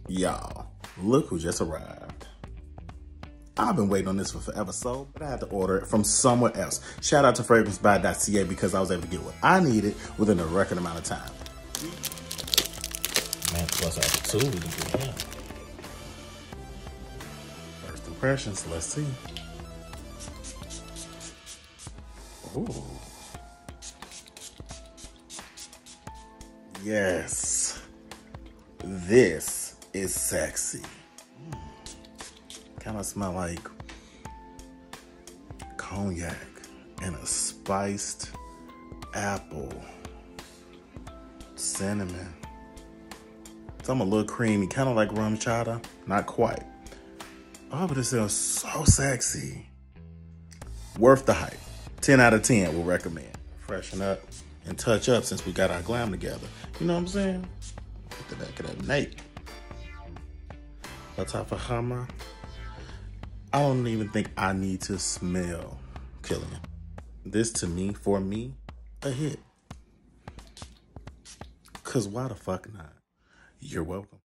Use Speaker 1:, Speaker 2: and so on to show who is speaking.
Speaker 1: Y'all, look who just arrived. I've been waiting on this for forever, but I had to order it from somewhere else. Shout out to fragrancebuy.ca because I was able to get what I needed within a record amount of time.
Speaker 2: Man, plus out the 2 we can do that.
Speaker 1: First impressions, let's see. Ooh. Yes. This is sexy. Kind of smell like cognac and a spiced apple, cinnamon. Some a little creamy, kind of like rum chata, not quite. Oh, but it smells so sexy. Worth the hype. 10 out of 10 will recommend. Freshen up and touch up since we got our glam together. You know what I'm saying? Get the back of that nape. Lattafa Khamrah. I don't even think I need to smell Killian. This to me, for me, a hit. Cause why the fuck not? You're welcome.